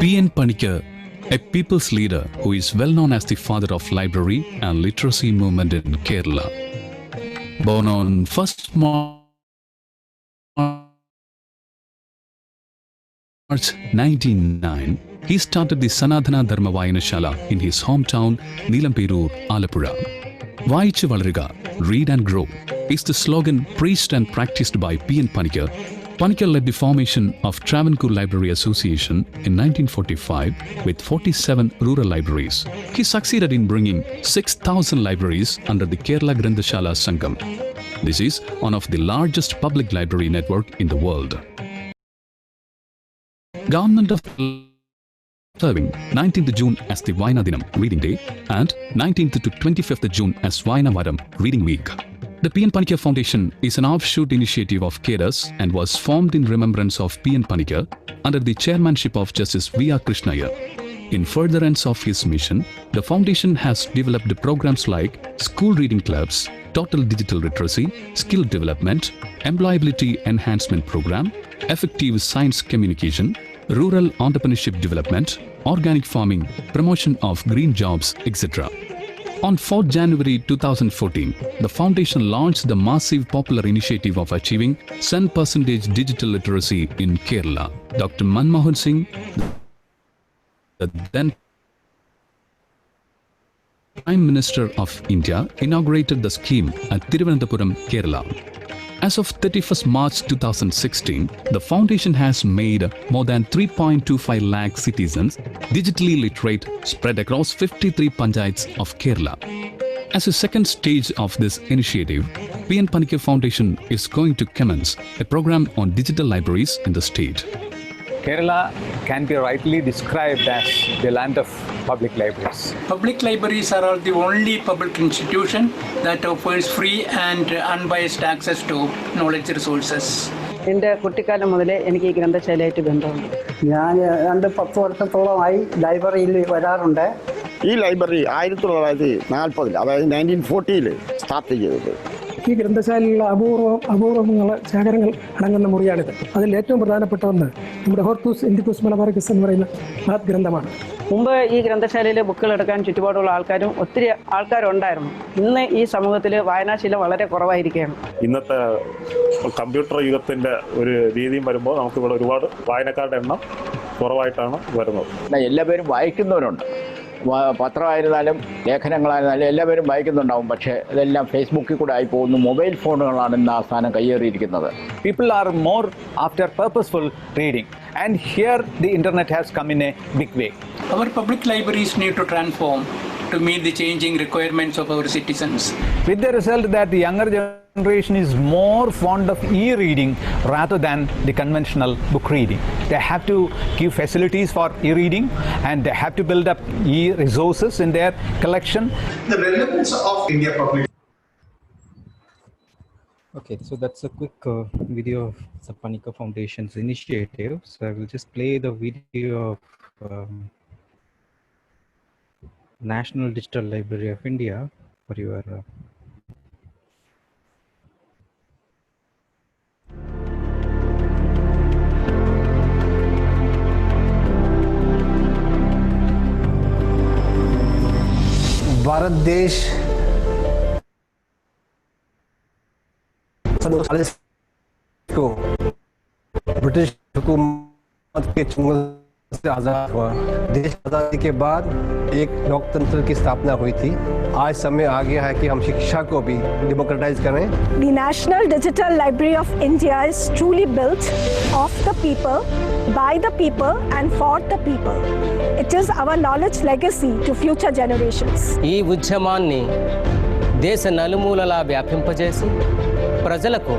P.N. Panikkar, a people's leader who is well known as the father of library and literacy movement in Kerala. Born on 1st March 1909, he started the Sanatana Dharma Vayanashala in his hometown Neelampirur, Alappuzha. Vaichu Valariga, read and grow is the slogan preached and practiced by P.N. Panikkar. Panikkar led the formation of Travancore Library Association in 1945 with 47 rural libraries. He succeeded in bringing 6,000 libraries under the Kerala Grandashala Sangam. This is one of the largest public library network in the world. Government of serving 19th June as the Vayana Dinam reading day and 19th to 25th June as Vayana Varam reading week. The P.N. Panikkar Foundation is an offshoot initiative of KEDAS and was formed in remembrance of P.N. Panikkar under the chairmanship of Justice V.R. Krishnaiyer. In furtherance of his mission, the foundation has developed programs like school reading clubs, total digital literacy, skill development, employability enhancement program, effective science communication, rural entrepreneurship development, organic farming, promotion of green jobs, etc. On 4th January 2014, the foundation launched the massive popular initiative of achieving 100% digital literacy in Kerala. Dr. Manmohan Singh, the then Prime Minister of India, inaugurated the scheme at Thiruvananthapuram, Kerala. As of 31st March 2016, the foundation has made more than 3.25 lakh citizens digitally literate spread across 53 panchayats of Kerala. As a second stage of this initiative, P.N. Panikkar Foundation is going to commence a program on digital libraries in the state. Kerala can be rightly described as the land of public libraries. Public libraries are the only public institution that offers free and unbiased access to knowledge resources. എൻ്റെ കുട്ടിക്കാലം മുതലേ എനിക്ക് ഈ ഗ്രന്ഥശാലയായിട്ട് ബന്ധമുണ്ട്. ഞാൻ 10 വർഷത്തോളമായി ലൈബ്രറിയിൽ വരാറുണ്ട്. ഈ ലൈബ്രറി 1940 അതായത് 1940 സ്റ്റാർട്ട് ചെയ്തത്. ഈ ഗ്രന്ഥശാലയിലുള്ള അപൂർവങ്ങൾ ശേഖരങ്ങൾ അടങ്ങുന്ന മുറിയാണിത്. അതിൽ ഏറ്റവും പ്രധാനപ്പെട്ട ഒന്ന് നമ്മുടെ ഹോർത്തൂസ് ഇൻഡിക്കൂസ് മലബാറിക്കസ് എന്ന് പറയുന്ന മഹത് ഗ്രന്ഥമാണ്. മുമ്പ് ഈ ഗ്രന്ഥശാലയിൽ ബുക്കുകൾ എടുക്കാൻ ചുറ്റുപാടുള്ള ആൾക്കാരും ഒത്തിരി ആൾക്കാരുണ്ടായിരുന്നു. ഇന്ന് ഈ സമൂഹത്തിൽ വായനാശീലം വളരെ കുറവായിരിക്കുകയാണ്. ഇന്നത്തെ കമ്പ്യൂട്ടർ യുഗത്തിൻ്റെ ഒരു രീതിയും വരുമ്പോൾ നമുക്ക് ഇവിടെ ഒരുപാട് വായനക്കാരുടെ എണ്ണം കുറവായിട്ടാണ് വരുന്നത്. എല്ലാവരും വായിക്കുന്നവരുണ്ട്. പത്രമായിരുന്നാലും ലേഖനങ്ങളായിരുന്നാലും എല്ലാവരും വായിക്കുന്നുണ്ടാവും. പക്ഷേ ഇതെല്ലാം ഫേസ്ബുക്കിൽ കൂടെ ആയി പോകുന്നു. മൊബൈൽ ഫോണുകളാണ് ഇന്ന് ആ സ്ഥാനം കയ്യേറിയിരിക്കുന്നത്. People are more after purposeful reading, and here the internet has come in a big way. Our public libraries need to transform to meet the changing requirements of our citizens. With the result that the younger generation is more fond of e-reading rather than the conventional book reading. They have to give facilities for e-reading and they have to build up e-resources in their collection. The relevance of India public. Okay, so that's a quick video of the Panikkar Foundation's initiative. So I will just play the video of National Digital Library of India for your Bharat देश को British हुकूमत के चंगुल से आज़ाद हुआ. देश आज़ादी के बाद एक लोकतंत्र की स्थापना हुई थी. आज समय आ गया है कि हम शिक्षा को भी डेमोक्रेटाइज करें. The National Digital Library of India is truly built of the people, by the people and for the people. It is our knowledge legacy to future generations. ఈ ఉద్యమాన్ని దేశ నలుమూలలా వ్యాపింపజేసి ప్రజలకు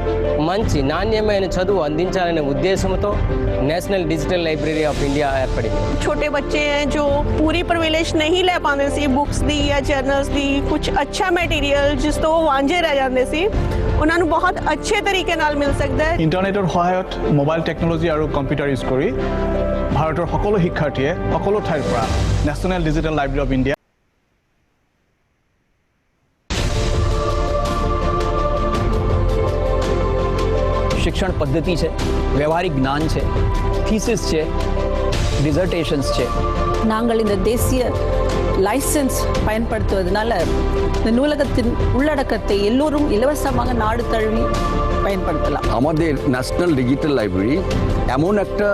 మంచి నాణ్యమైన చదువు అందించాలనే ఉద్దేశంతో national digital library of India ఏర్పడింది. छोटे बच्चे हैं जो पूरी प्रिविलेज नहीं ले पाते सी बुक्स दी या जर्नल्स दी कुछ अच्छा मटेरियल जिस तो वांझे रह जाते सी ਉਹਨਾਂ ਨੂੰ ਬਹੁਤ ਅੱਛੇ ਤਰੀਕੇ ਨਾਲ ਮਿਲ ਸਕਦਾ ਹੈ. ইন্টাৰনেটৰ সহায়ত মোবাইল টেকনলজি আৰু কম্পিউটাৰ ইউজ কৰি ভাৰতৰ সকলো শিক্ষাৰ্থীয়ে সকলো ঠাইৰ পৰা national digital library of India શિક્ષણ પદ્ધતિ છે, વ્યવહારિક જ્ઞાન છે, થીસિસ છે, டிசர்டேஷன்ஸ் நாங்கள் இந்த தேசிய லைசன்ஸ் பயன்படுத்துவதனால இந்த நூலகத்தின் உள்ளடக்கத்தை எல்லோரும் இலவசமாக நாடு தழுவி பயன்படுத்தலாம்। আমাদের ন্যাশনাল ডিজিটাল লাইব্রেরি এমন একটা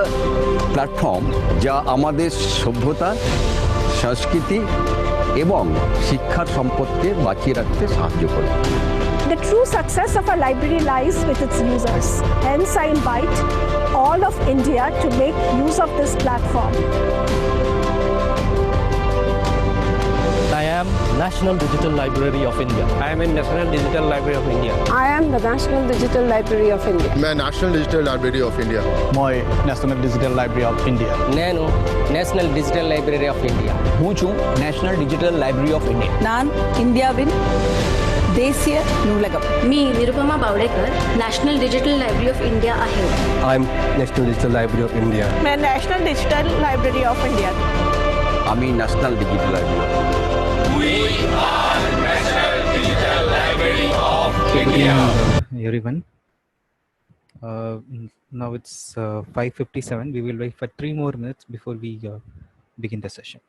প্ল্যাটফর্ম যা আমাদের সভ্যতা, সংস্কৃতি এবং শিক্ষার সম্পদকে বাঁচিয়ে রাখতে সাহায্য করে। The true success of a library lies with its users. Hence, I invite all of India to make use of this platform. I am National Digital Library of India. I am in National Digital Library of India. I am the National Digital Library of India. मैं National Digital Library of India. मैं National Digital Library of India. నేను national digital library of India. હું છું National Digital Library of India. நான் இந்தியாவின் தேசிய நூலகம். मी Nirupama Bawdekar national digital library of India आहे. I am National Digital Library of India. मैं national digital library of India. আমি national digital library. We are National Digital Library of India. Everyone. Now it's 5:57. We will wait for 3 more minutes before we begin the session.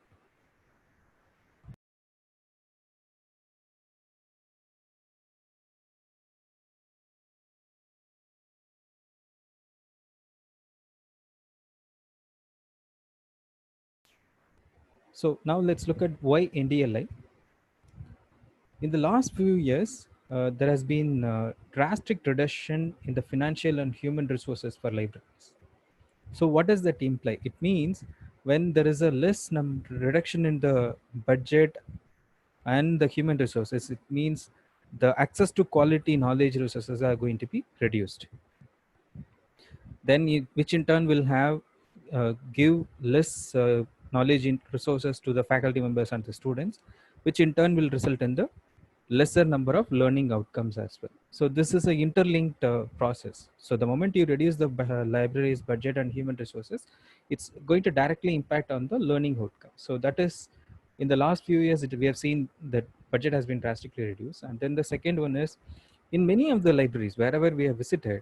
So now let's look at why NDLI. In the last few years, there has been drastic reduction in the financial and human resources for libraries. So what does that imply? It means when there is a less reduction in the budget and the human resources, it means the access to quality knowledge resources are going to be reduced. Then which in turn will have give less knowledge in resources to the faculty members and the students, which in turn will result in the lesser number of learning outcomes as well. So this is a interlinked process. So the moment you reduce the library's budget and human resources, it's going to directly impact on the learning outcome. So that is, in the last few years, we have seen that budget has been drastically reduced. And then the second one is, in many of the libraries, wherever we have visited,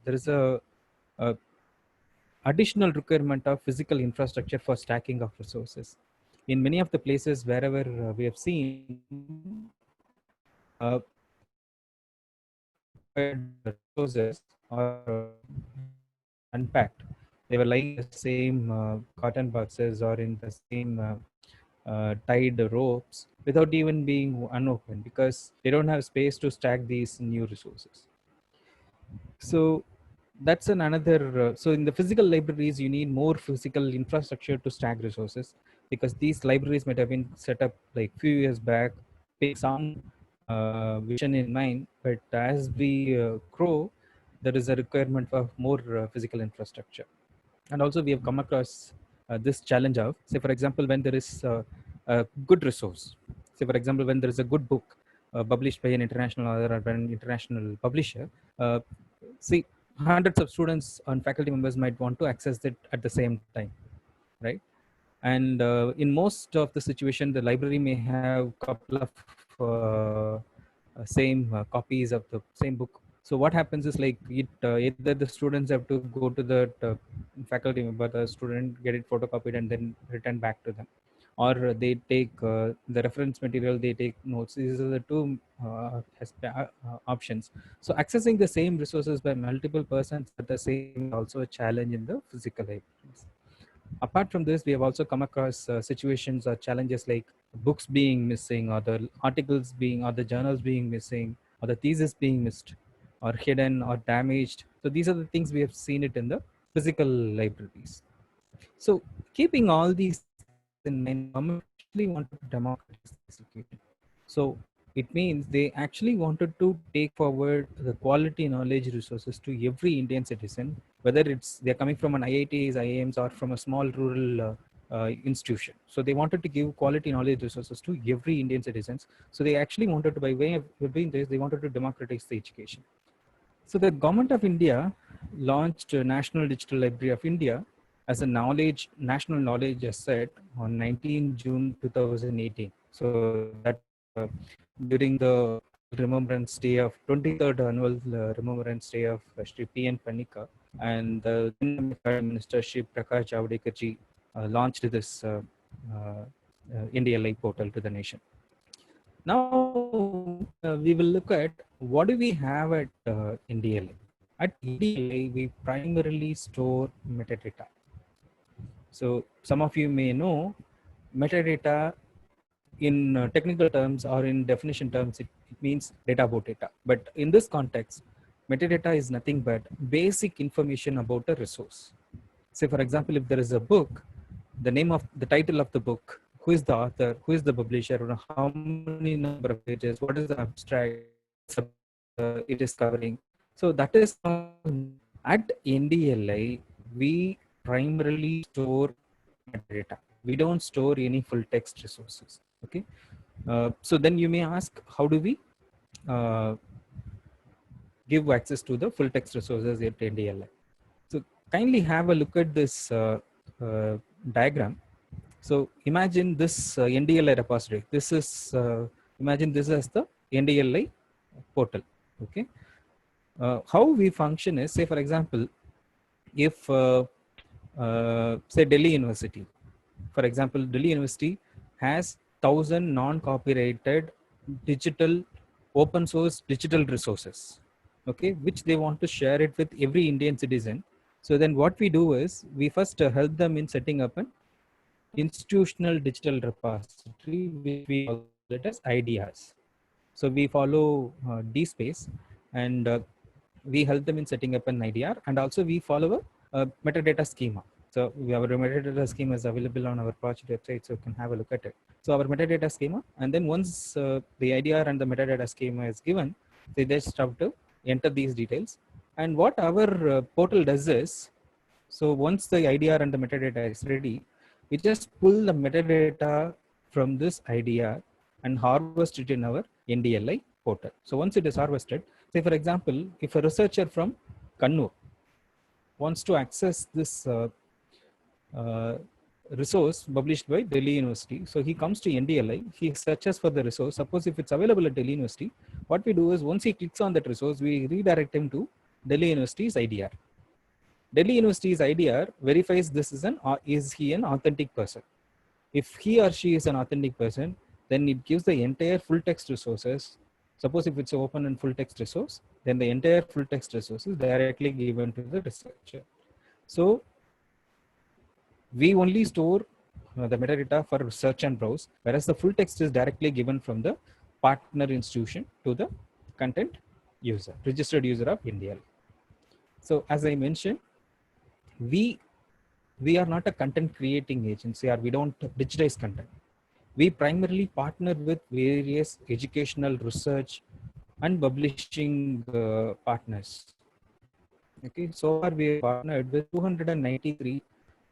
there is a additional requirement of physical infrastructure for stacking of resources. In many of the places wherever we have seen resources are unpacked. They were lying in the same cotton boxes or in the same tied ropes without even being unopened, because they don't have space to stack these new resources. So that's another. So in the physical libraries, you need more physical infrastructure to stack resources, because these libraries might have been set up like few years back, with some vision in mind. But as we grow, there is a requirement for more physical infrastructure. And also we have come across this challenge of, say for example, when there is a good resource, say for example, when there is a good book published by an international author or by an international publisher, see, hundreds of students and faculty members might want to access it at the same time, right? And in most of the situation, the library may have a couple of same copies of the same book. So what happens is, like, either the students have to go to the faculty member, the student get it photocopied and then return back to them, or they take the reference material, they take notes. These are the two options. So accessing the same resources by multiple persons at the same also a challenge in the physical libraries. Apart from this, we have also come across situations or challenges like books being missing, or the articles being, or the journals being missing, or the thesis being missed or hidden or damaged. So these are the things we have seen it in the physical libraries. So keeping all these in mind, government actually wanted to democratize this education. So it means they actually wanted to take forward the quality knowledge resources to every Indian citizen, whether it's they're coming from an IITs, IIMs, or from a small rural institution. So they wanted to give quality knowledge resources to every Indian citizens. So they actually wanted to, by way of doing this, they wanted to democratize the education. So the government of India launched National Digital Library of India as a national knowledge asset on 19 June 2018. So that during the Remembrance Day of 23rd annual Remembrance Day of Shri P.N. Panika, and the Minister Shri Prakash Javadekar ji launched this NDLI portal to the nation. Now we will look at what do we have at NDLI. At NDLI, we primarily store metadata. So some of you may know metadata in technical terms or in definition terms, it means data about data. But in this context, metadata is nothing but basic information about a resource. Say, for example, if there is a book, the name of the title of the book, who is the author, who is the publisher, how many number of pages, what is the abstract it is covering. So that is at NDLI, we primarily store metadata. We don't store any full text resources. Okay. So then you may ask, how do we give access to the full text resources at NDLI? So kindly have a look at this diagram. So imagine this NDLI repository. This is, imagine this as the NDLI portal. Okay. How we function is, say for example, if say Delhi University, for example, Delhi University has 1,000 non-copyrighted digital open source digital resources, okay, which they want to share it with every Indian citizen. So then what we do is we first help them in setting up an institutional digital repository, which we call it as IDRs. So we follow DSpace, and we help them in setting up an IDR, and also we follow a metadata schema. So our metadata schema is available on our project website, so you can have a look at it. So our metadata schema, and then once the IDR and the metadata schema is given, they just have to enter these details. And what our portal does is, so once the IDR and the metadata is ready, we just pull the metadata from this IDR and harvest it in our NDLI portal. So once it is harvested, say for example, if a researcher from Kannur wants to access this resource published by Delhi University, so he comes to NDLI, he searches for the resource. Suppose if it's available at Delhi University, what we do is once he clicks on that resource, we redirect him to Delhi University's IDR. Delhi University's IDR verifies this is he an authentic person. If he or she is an authentic person, then it gives the entire full text resources. Suppose if it's an open and full text resource, then the entire full text resource is directly given to the researcher. So we only store the metadata for search and browse, whereas the full text is directly given from the partner institution to the content user, registered user of NDLI. So as I mentioned, we are not a content creating agency, or we don't digitize content. We primarily partner with various educational research and publishing partners. Okay, so far we have partnered with 293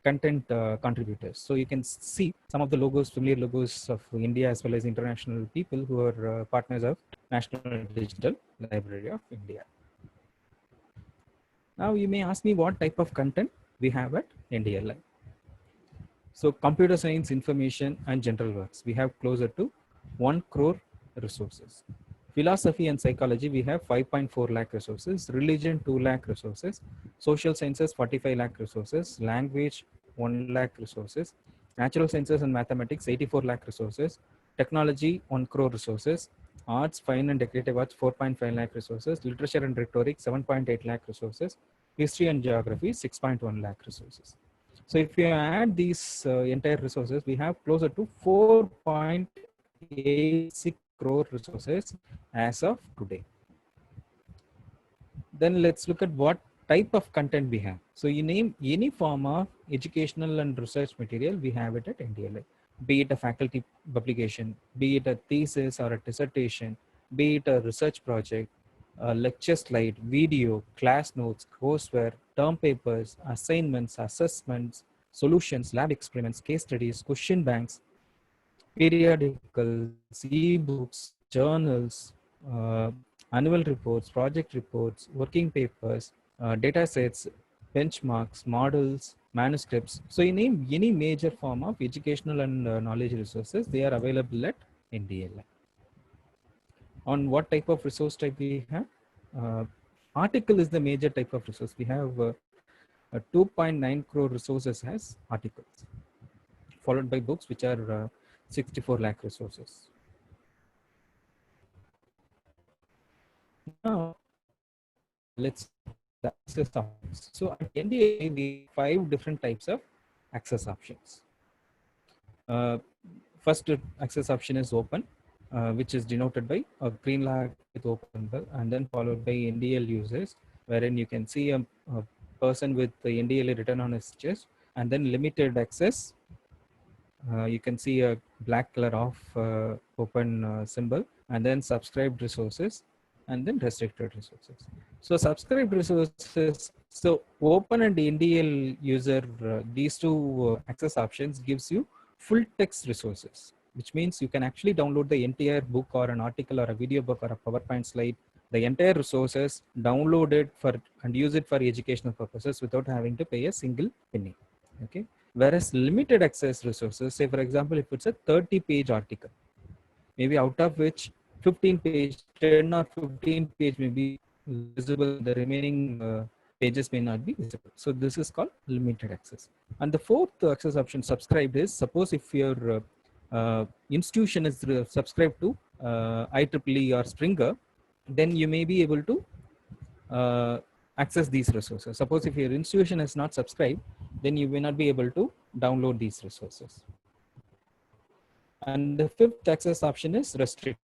content contributors. So you can see some of the logos, familiar logos of India as well as international people who are partners of National Digital Library of India. Now you may ask me what type of content we have at NDLI. So computer science, information and general works, we have closer to 1 crore resources. Philosophy and psychology, we have 5.4 lakh resources. Religion, 2 lakh resources. Social sciences, 45 lakh resources. Language, 1 lakh resources. Natural sciences and mathematics, 84 lakh resources. Technology, 1 crore resources. Arts, fine and decorative arts, 4.5 lakh resources. Literature and rhetoric, 7.8 lakh resources. History and geography, 6.1 lakh resources. So if you add these entire resources, we have closer to 4.86 crore resources as of today. Then let's look at what type of content we have. So you name any form of educational and research material, we have it at NDLI. Be it a faculty publication, be it a thesis or a dissertation, be it a research project, a lecture slide, video, class notes, courseware, term papers, assignments, assessments, solutions, lab experiments, case studies, question banks, periodicals, e-books, journals, annual reports, project reports, working papers, data sets, benchmarks, models, manuscripts. So you name any major form of educational and knowledge resources, they are available at NDLI. On what type of resource type we have? Article is the major type of resource. We have 2.9 crore resources as articles. followed by books, which are 64 lakh resources. Now, let's access options. So at NDA, we have 5 different types of access options. First access option is open, which is denoted by a green lag with open, and then followed by NDL users, wherein you can see a person with the NDL written on his chest, and then limited access. You can see a black color of open symbol, and then subscribed resources, and then restricted resources. So subscribed resources, so open and NDL user, these two access options gives you full text resources, which means you can actually download the entire book or an article or a video book or a PowerPoint slide, the entire resources, download it for and use it for educational purposes without having to pay a single penny. Okay. Whereas limited access resources, say for example, if it's a 30-page article, maybe out of which 15 page, 10 or 15 page may be visible, the remaining pages may not be visible. So this is called limited access. And the fourth access option, subscribed, is suppose if your institution is subscribed to IEEE or Springer, then you may be able to access these resources. Suppose if your institution is not subscribed, then you may not be able to download these resources. And the fifth access option is restricted.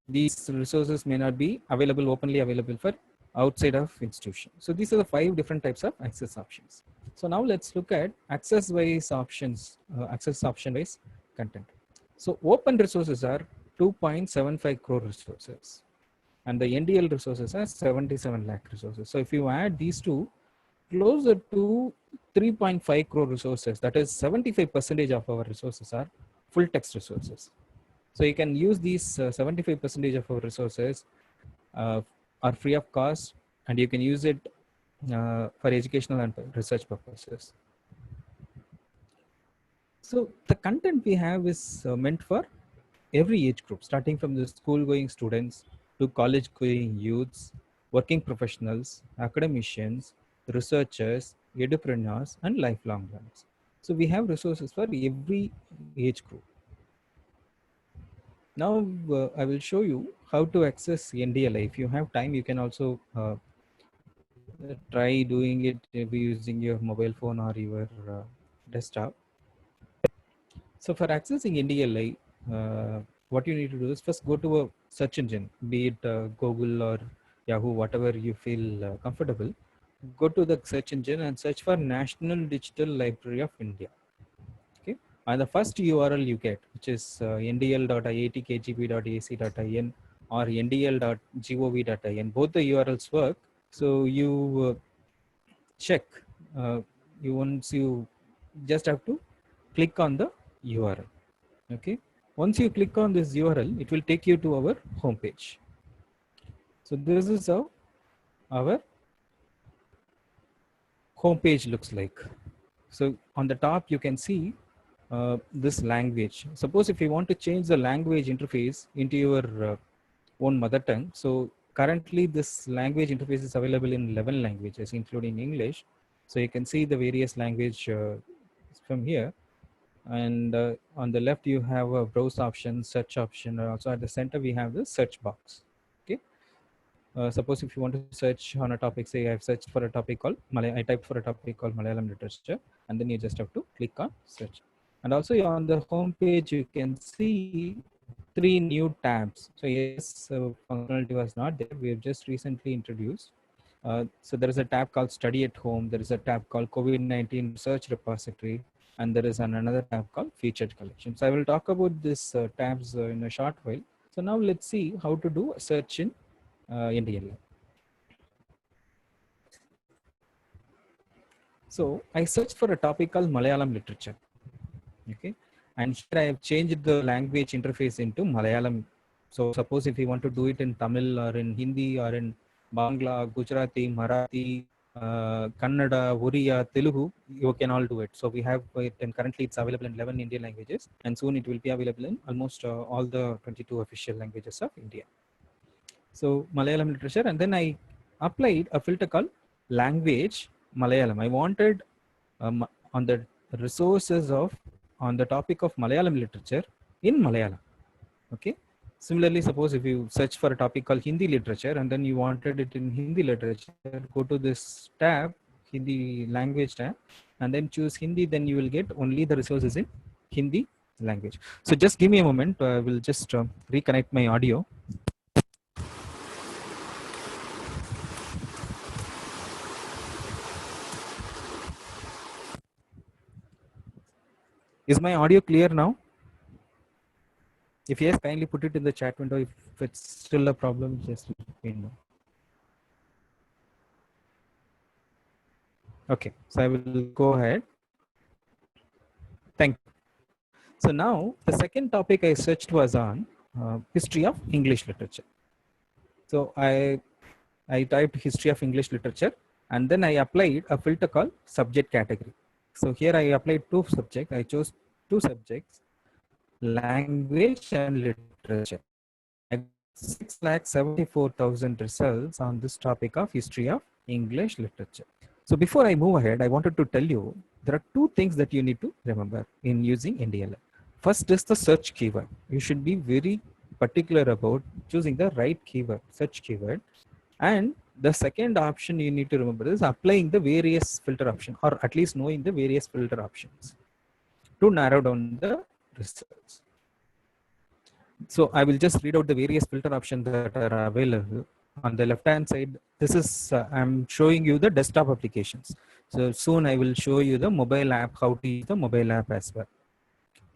These resources may not be openly available for outside of institution. So these are the 5 different types of access options. So now let's look at access-wise options, access option-wise content. So open resources are 2.75 crore resources, and the NDL resources are 77 lakh resources. So if you add these two, closer to 3.5 crore resources, that is 75% of our resources are full text resources. So you can use these 75% of our resources are free of cost, and you can use it for educational and research purposes. So the content we have is meant for every age group, starting from the school-going students to college-going youths, working professionals, academicians, researchers, edupreneurs, and lifelong learners. So we have resources for every age group. Now I will show you how to access NDLI. If you have time, you can also try doing it using your mobile phone or your desktop. So for accessing NDLI, what you need to do is first go to a search engine, be it Google or Yahoo, whatever you feel comfortable. Go to the search engine and search for National Digital Library of India. Okay, and the first URL you get, which is ndl.iitkgp.ac.in or ndl.gov.in, both the URLs work. So you check. Once you just have to click on the URL. Okay. Once you click on this URL, it will take you to our homepage. So this is how our homepage looks like. So on the top, you can see this language. Suppose if you want to change the language interface into your own mother tongue. So currently this language interface is available in 11 languages, including English. So you can see the various language from here. And on the left, you have a browse option, search option. Also at the center, we have the search box. Okay. Suppose if you want to search on a topic, say I've searched for a topic called I typed for a topic called Malayalam literature, and then you just have to click on search. And also on the home page, you can see 3 new tabs. So yes, functionality was not there. We have just recently introduced. So there is a tab called Study at Home. There is a tab called COVID-19 Research Repository. And there is another tab called Featured Collection. So I will talk about this tabs in a short while. So now let's see how to do a search in NDLI. So I searched for a topic called Malayalam literature. Okay, and here I have changed the language interface into Malayalam. So suppose if you want to do it in Tamil or in Hindi or in Bangla, Gujarati, Marathi, Kannada, Oriya, Telugu, you can all do it. So we have it, and currently it's available in 11 Indian languages, and soon it will be available in almost all the 22 official languages of India. So Malayalam literature, and then I applied a filter called language Malayalam. I wanted on the resources of on the topic of Malayalam literature in Malayalam. Okay. Similarly, suppose if you search for a topic called Hindi literature and then you wanted it in Hindi literature, go to this tab, Hindi language tab, and then choose Hindi, then you will get only the resources in Hindi language. So just give me a moment. I will just reconnect my audio. Is my audio clear now? If yes, kindly put it in the chat window. If it's still a problem, just let me know. Okay, so I will go ahead. Thank you. So now the second topic I searched was on history of English literature. So I typed history of English literature and then I applied a filter called subject category. So here I applied two subjects. I chose two subjects, language and literature. I got 6,74,000 results on this topic of history of English literature. So before I move ahead, I wanted to tell you there are two things that you need to remember in using NDLM. First is the search keyword. You should be very particular about choosing the right keyword, search keyword. And the second option you need to remember is applying the various filter options, or at least knowing the various filter options to narrow down the results. So I will just read out the various filter options that are available. On the left hand side, this is I'm showing you the desktop applications. So soon I will show you the mobile app, how to use the mobile app as well.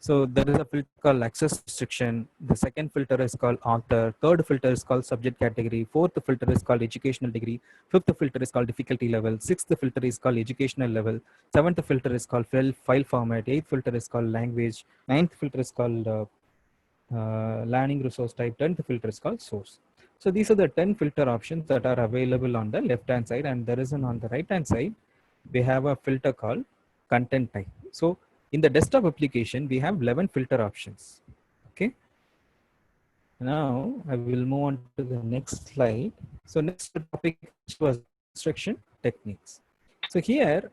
So there is a filter called access restriction. The second filter is called author. Third filter is called subject category. Fourth filter is called educational degree. Fifth filter is called difficulty level. Sixth filter is called educational level. Seventh filter is called file format. Eighth filter is called language. Ninth filter is called learning resource type. 10th filter is called source. So these are the 10 filter options that are available on the left hand side, and there is an on the right hand side we have a filter called content type. So in the desktop application we have 11 filter options. Okay, now I will move on to the next slide. So next topic was instruction techniques. So here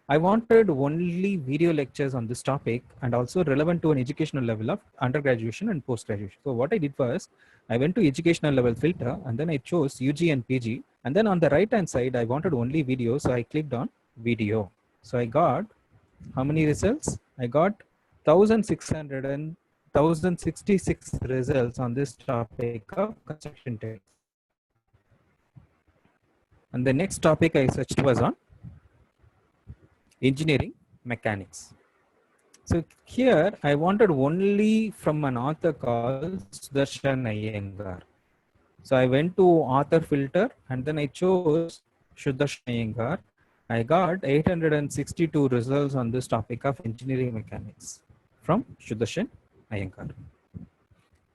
I wanted only video lectures on this topic and also relevant to an educational level of undergraduation and post-graduation. So what I did was I went to educational level filter and then I chose UG and PG, and then on the right hand side I wanted only video, so I clicked on video. So I got how many results? I got 1,666 results on this topic of construction techniques. And the next topic I searched was on engineering mechanics. So here I wanted only from an author called Sudarshan Iyengar. So I went to author filter and then I chose Sudarshan Iyengar. I got 862 results on this topic of engineering mechanics from Sudarshan Iyengar.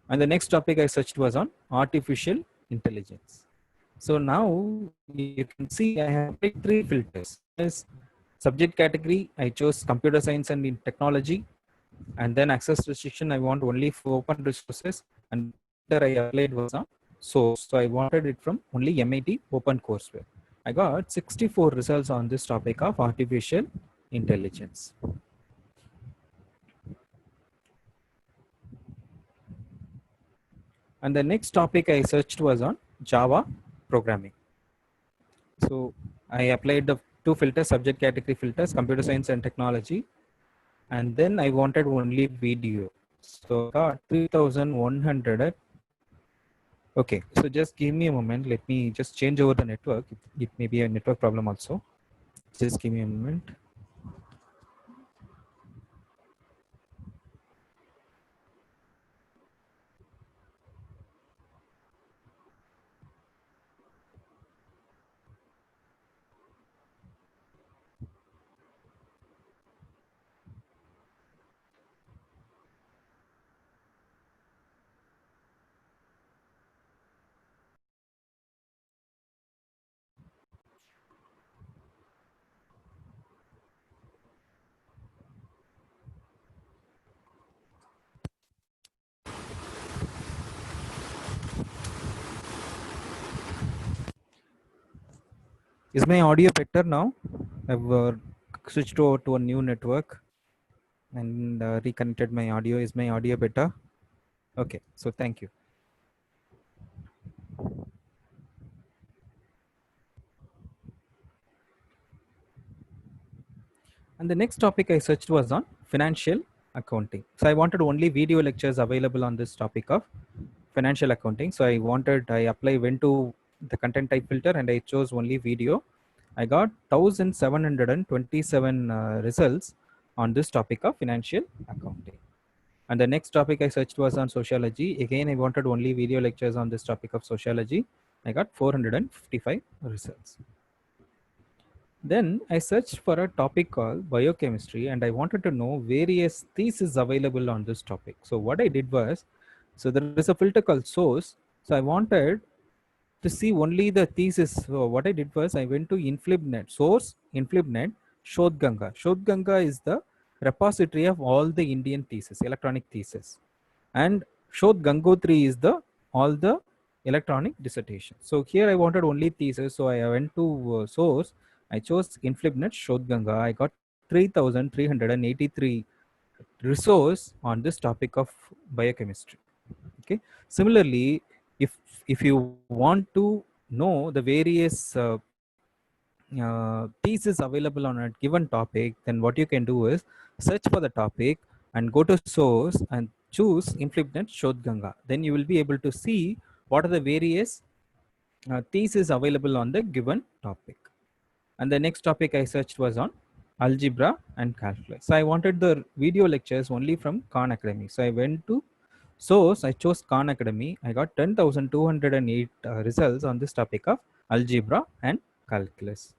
And the next topic I searched was on artificial intelligence. So now you can see I have three filters. Subject category, I chose computer science and in technology, and then access restriction, I want only for open resources, and there I applied was on source. So I wanted it from only MIT Open Courseware. I got 64 results on this topic of artificial intelligence. And the next topic I searched was on Java programming. So I applied the two filters, subject category filters, computer science and technology, and then I wanted only video. So I got 3,100. Okay, so just give me a moment. Let me just change over the network. It may be a network problem also. Just give me a moment. Is my audio better now? I've switched over to a new network and reconnected my audio. Is my audio better? Okay, so thank you. And the next topic I searched was on financial accounting. So I wanted only video lectures available on this topic of financial accounting. So I went to the content type filter and I chose only video. I got 1727 results on this topic of financial accounting. And the next topic I searched was on sociology. Again, I wanted only video lectures on this topic of sociology. I got 455 results. Then I searched for a topic called biochemistry and I wanted to know various theses available on this topic. So what I did was, so there is a filter called source. So I wanted to see only the thesis. So what I did was I went to InflibNet, source InflibNet, Shodhganga. Shodhganga is the repository of all the Indian theses, electronic theses. And Shodhgangotri is all the electronic dissertations. So here I wanted only thesis. So I went to source. I chose InflibNet Shodhganga. I got 3,383 resource on this topic of biochemistry. Okay. Similarly, if you want to know the various theses available on a given topic, then what you can do is search for the topic and go to source and choose InflibNet Shodhganga. Then you will be able to see what are the various theses available on the given topic. And the next topic I searched was on algebra and calculus. So I wanted the video lectures only from Khan Academy. So I went to source, I chose Khan Academy. I got 10,208 results on this topic of algebra and calculus.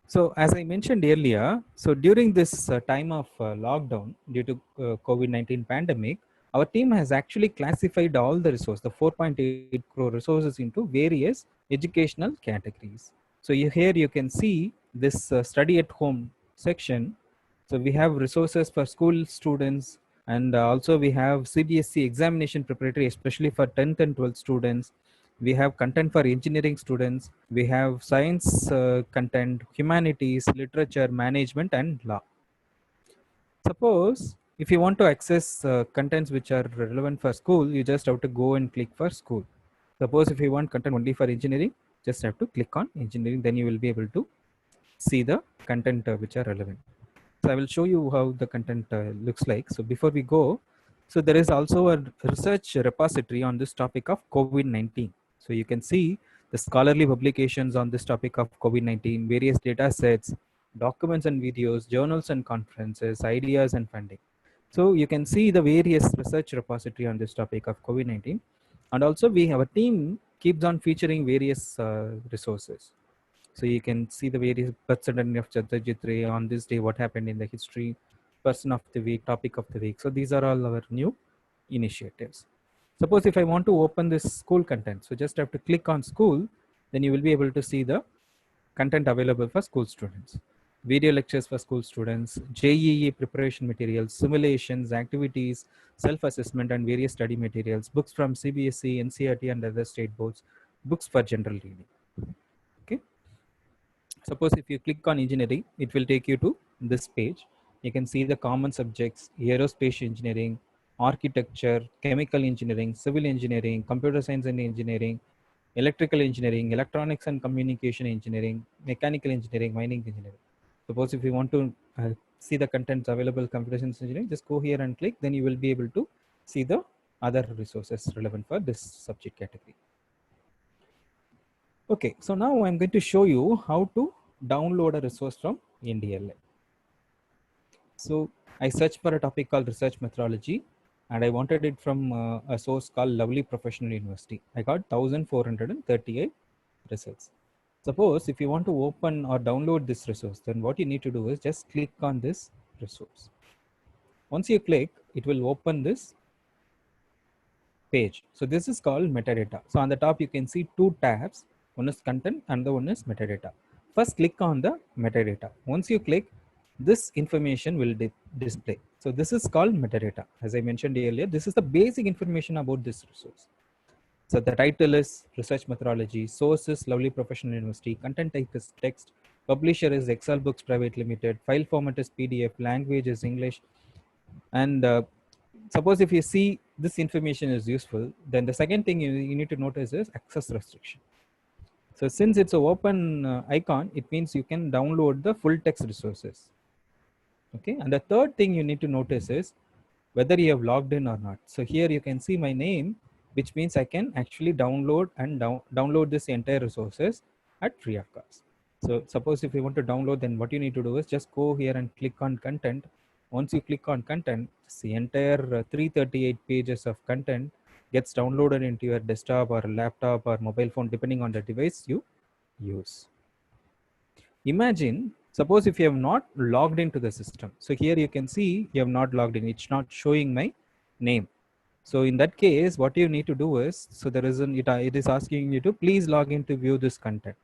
So as I mentioned earlier, so during this time of lockdown due to COVID-19 pandemic, our team has actually classified all the resources, the 4.8 crore resources, into various educational categories. So here you can see this study at home section. So we have resources for school students, and also we have CBSE examination preparatory, especially for 10th and 12th students. We have content for engineering students. We have science content, humanities, literature, management, and law. Suppose if you want to access contents which are relevant for school, you just have to go and click for school. Suppose if you want content only for engineering, just have to click on engineering, then you will be able to see the content which are relevant. So I will show you how the content looks like. So before we go, so there is also a research repository on this topic of COVID-19. So you can see the scholarly publications on this topic of COVID-19, various data sets, documents and videos, journals and conferences, ideas and funding. So you can see the various research repository on this topic of COVID-19. And also our team keeps on featuring various resources. So you can see the various birth certificate of Chatterjee Ray, on this day, what happened in the history, person of the week, topic of the week. So these are all our new initiatives. Suppose if I want to open this school content, so just have to click on school, then you will be able to see the content available for school students. Video lectures for school students, JEE preparation materials, simulations, activities, self-assessment and various study materials, books from CBSE, NCERT and other state boards, books for general reading. Okay. Suppose if you click on engineering, it will take you to this page. You can see the common subjects, aerospace engineering, architecture, chemical engineering, civil engineering, computer science and engineering, electrical engineering, electronics and communication engineering, mechanical engineering, mining engineering. Suppose if you want to see the contents available computer science engineering, just go here and click, then you will be able to see the other resources relevant for this subject category. Okay, so now I'm going to show you how to download a resource from NDLI. So I searched for a topic called research methodology, and I wanted it from a source called Lovely Professional University. I got 1,438 results. Suppose if you want to open or download this resource, then what you need to do is just click on this resource. Once you click, it will open this page. So this is called metadata. So on the top, you can see two tabs. One is content and the one is metadata. First, click on the metadata. Once you click, this information will display. So this is called metadata. As I mentioned earlier, this is the basic information about this resource. So the title is research methodology, source is Lovely Professional University, content type is text, Publisher is Excel Books Private Limited. File format is PDF. Language is English. And suppose if you see this information is useful, then the second thing you need to notice is access restriction. So since it's an open icon, it means you can download the full text resources. Okay, and the third thing you need to notice is whether you have logged in or not. So here you can see my name, which means I can actually download and download this entire resources at free of cost. So suppose if you want to download, then what you need to do is just go here and click on content. Once you click on content, the entire 338 pages of content gets downloaded into your desktop or laptop or mobile phone, depending on the device you use. Imagine, suppose if you have not logged into the system. So here you can see you have not logged in. It's not showing my name. So in that case, what you need to do is, so there is it is asking you to please log in to view this content.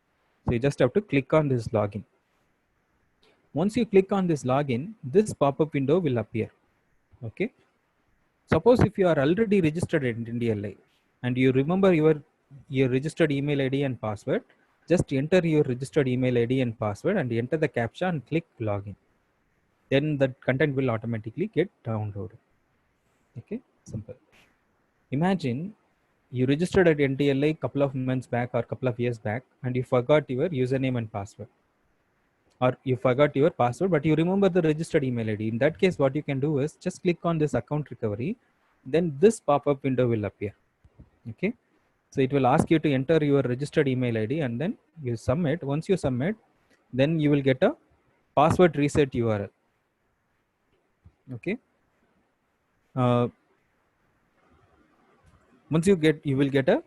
So you just have to click on this login. Once you click on this login, this pop-up window will appear. Okay. Suppose if you are already registered in NDLI and you remember your registered email ID and password, just enter your registered email ID and password and enter the CAPTCHA and click login. Then the content will automatically get downloaded. Okay, simple. Imagine you registered at NDLI a couple of months back or a couple of years back and you forgot your username and password. Or you forgot your password, but you remember the registered email ID. In that case, what you can do is just click on this account recovery. Then this pop-up window will appear. Okay. So it will ask you to enter your registered email ID and then you submit. Once you submit, then you will get a password reset URL. Okay. Once you will get a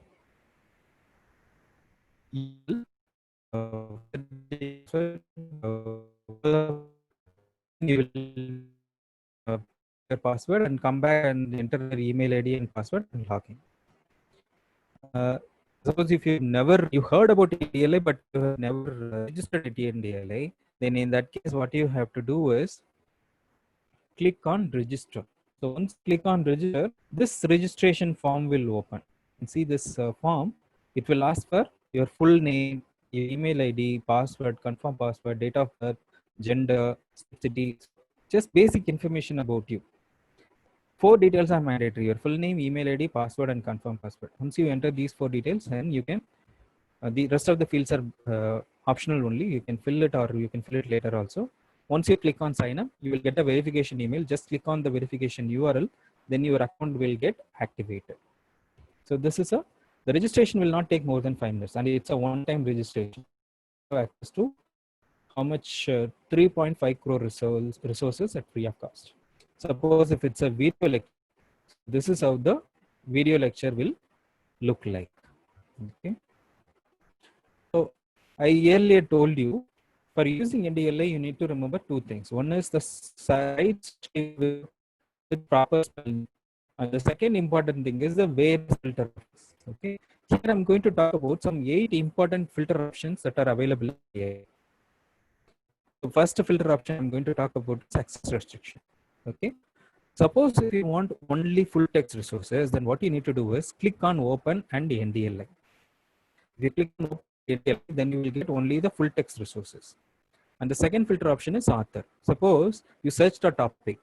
you will your password and come back and enter your email ID and password and log in. Suppose if you heard about NDLI but you have never registered at NDLI, then in that case what you have to do is click on register. So once you click on register, this registration form will open. And see this form, it will ask for your full name, your email ID, password, confirm password, date of birth, gender, city, just basic information about you. 4 details are mandatory: your full name, email ID, password, and confirm password. Once you enter these 4 details, then you can, the rest of the fields are optional only. You can fill it or you can fill it later also. Once you click on sign up, you will get a verification email. Just click on the verification URL, then your account will get activated. So this is the registration will not take more than 5 minutes and it's a one-time registration. Access to how much 3.5 crore resources at free of cost. Suppose if it's a video lecture, this is how the video lecture will look like. Okay. So I earlier told you, for using NDLI, you need to remember 2 things. One is the site with proper spelling, and the second important thing is the where filter. Okay. Here I'm going to talk about some 8 important filter options that are available here. The first filter option I'm going to talk about is access restriction. Okay. Suppose if you want only full text resources, then what you need to do is click on open and NDLI. If you click on NDLI, then you will get only the full text resources. And the second filter option is author. Suppose you searched a topic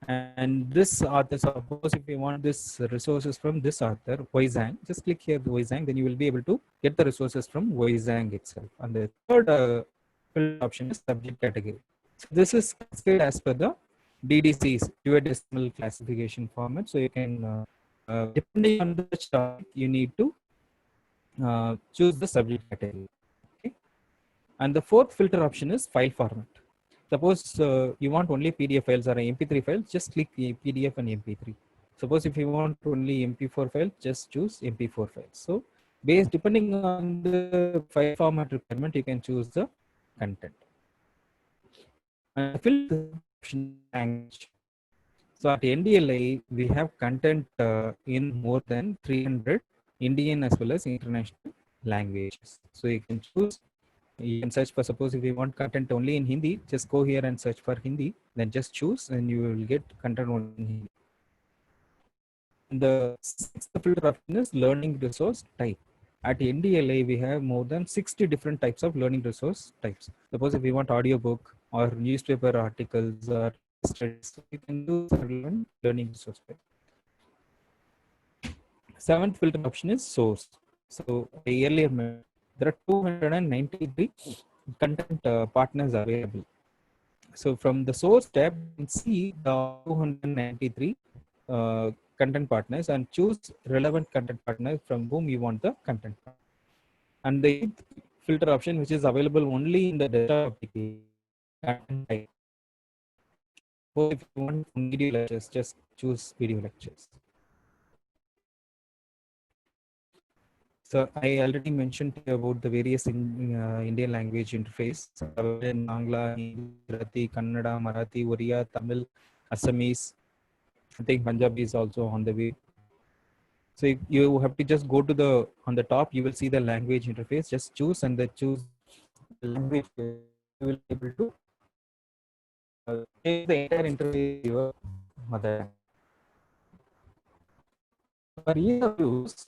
and this author, suppose if you want this resources from this author, Weizhang, just click here the Weizhang, then you will be able to get the resources from Weizhang itself. And the third filter option is subject category. So this is as per the DDC's duodecimal classification format. So you can, depending on the topic, you need to choose the subject category. Okay. And the fourth filter option is file format. Suppose you want only PDF files or MP3 files, just click PDF and MP3. Suppose if you want only MP4 file, just choose MP4 files. So depending on the file format requirement, you can choose the content. And filter option language. So at NDLI, we have content in more than 300 Indian as well as international languages. So you can choose. You can search for, suppose if you want content only in Hindi, just go here and search for Hindi, then just choose and you will get content only in Hindi. And the sixth filter option is learning resource type. At NDLA, we have more than 60 different types of learning resource types. Suppose if we want audiobook or newspaper articles or studies, we can do relevant learning resource type. Seventh filter option is source. So earlier there are 293 content partners available. So from the source tab, you can see the 293 content partners and choose relevant content partners from whom you want the content. And the filter option, which is available only in the desktop application. So if you want video lectures, just choose video lectures. So I already mentioned about the various Indian language interface. In Bangla, Gujarati, Kannada, Marathi, Oriya, Tamil, Assamese. I think Punjabi is also on the way. So you have to just go to on the top, you will see the language interface. Just choose and then choose the language. You will be able to take the entire interface your mother. For ease of use,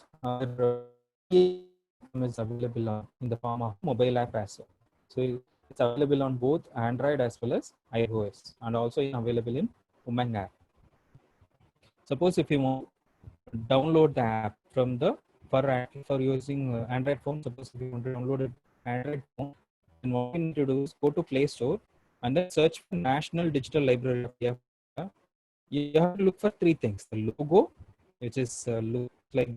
is available in the form of mobile app as well. So it's available on both Android as well as iOS, and also available in Umang app. Suppose if you want to download the app from the for using Android phone, suppose if you want to download an Android phone, then what you need to do is go to Play Store and then search for National Digital Library of India. You have to look for three things: the logo, which is looks like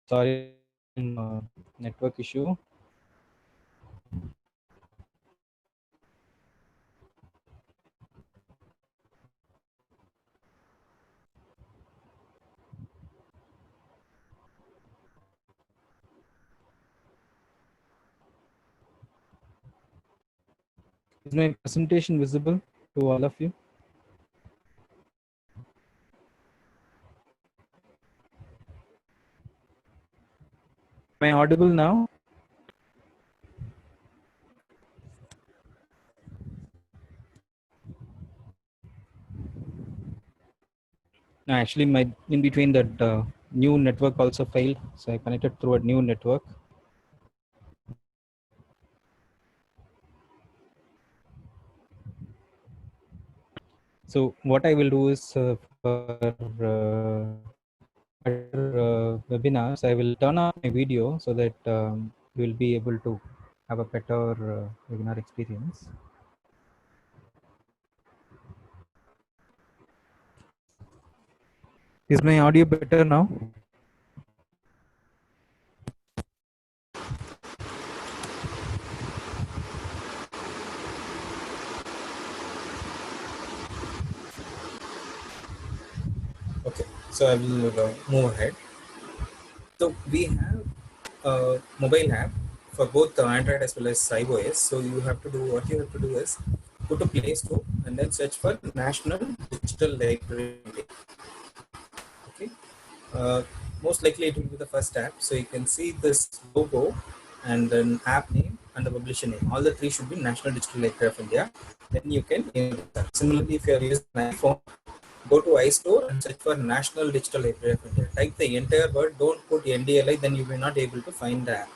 sorry, network issue. Is my presentation visible to all of you? Am I audible now? No, actually, in between that new network also failed, so I connected through a new network. So what I will do is for webinars, I will turn on my video so that you will be able to have a better webinar experience. Is my audio better now? Okay, so I will move ahead. So we have a mobile app for both Android as well as iOS. So what you have to do is go to Play Store and then search for National Digital Library. Okay, most likely it will be the first app. So you can see this logo and then app name and the publisher name. All the three should be National Digital Library of India. Then you can similarly, if you are using an iPhone, go to iStore and search for National Digital Library of India. Type the entire word, don't put NDLI, then you will not be able to find the app.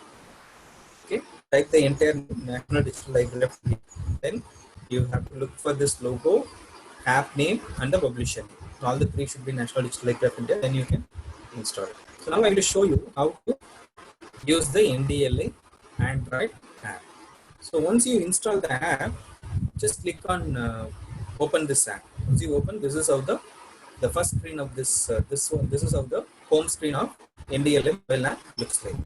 Okay, type the entire National Digital Library of India. Then you have to look for this logo, app name, and the publisher name. All the three should be National Digital Library of India, then you can install it. So now I'm going to show you how to use the NDLI Android app. So once you install the app, just click on open this app. Once you open, this is how the first screen of this this is how the home screen of NDLI mobile app looks like.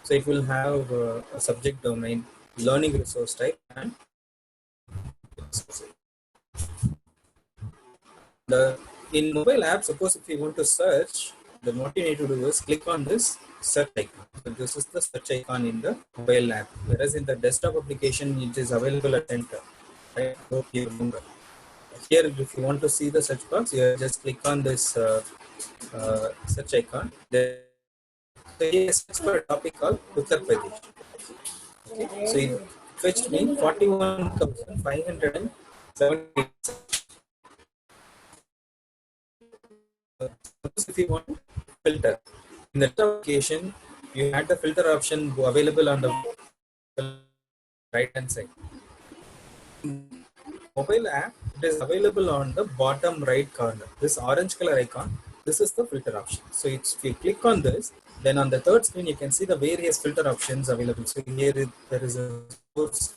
So it will have a subject domain, learning resource type, and in mobile app, suppose if you want to search, then what you need to do is click on this search icon. So this is the search icon in the mobile app, whereas in the desktop application it is available at center. Right? Hope you remember. Here, if you want to see the search box, you just click on this search icon. Then I search for a topic called Uttar Pradesh. Okay, so it fetched me 41,570. Suppose if you want to filter in the application, you had the filter option available on the right hand side. Mobile app, it is available on the bottom right corner. This orange color icon, this is the filter option. So if you click on this, then on the third screen you can see the various filter options available. So here there is a source,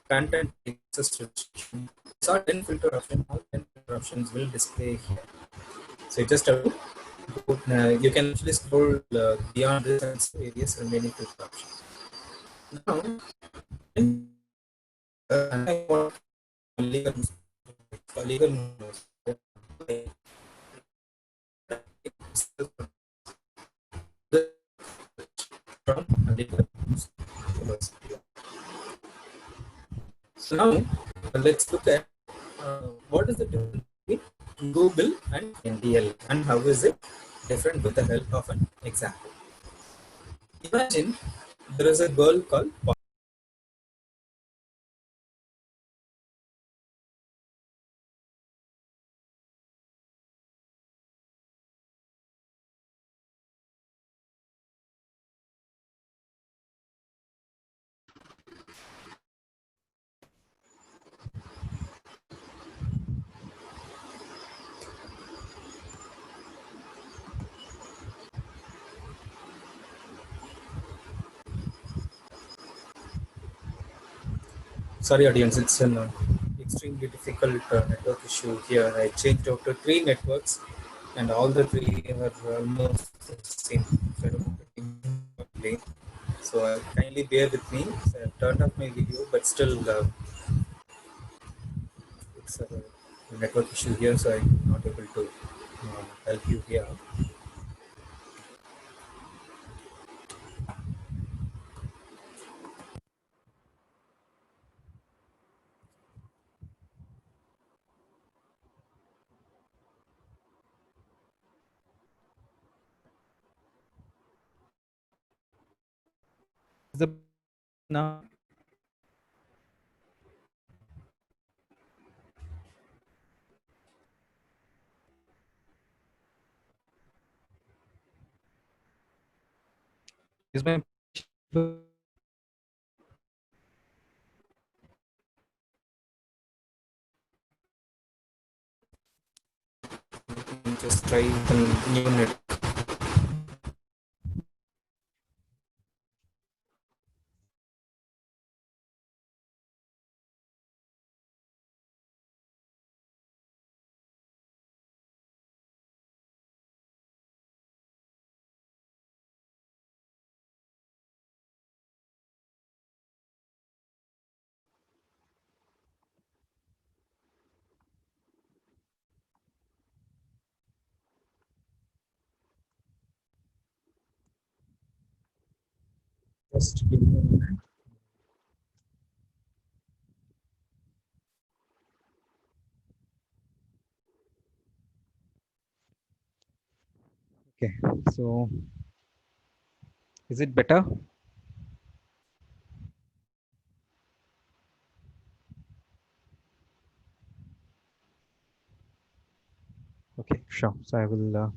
content, access restriction. So 10 filter options, all 10 filter options will display here. So you just have to you can actually scroll beyond this and see various remaining filter options. Now, I want legal news. So now let's look at what is the difference between Google and NDL and how is it different with the help of an example. Imagine there is a girl called Sorry audience, it's an extremely difficult network issue here. I changed out to 3 networks and all the 3 are almost the same. So kindly bear with me. So I've turned off my video, but still it's a network issue here, so I'm not able to help you here. Now is my just try the new network. Just give me a minute. Okay, so is it better? Okay, sure. So I will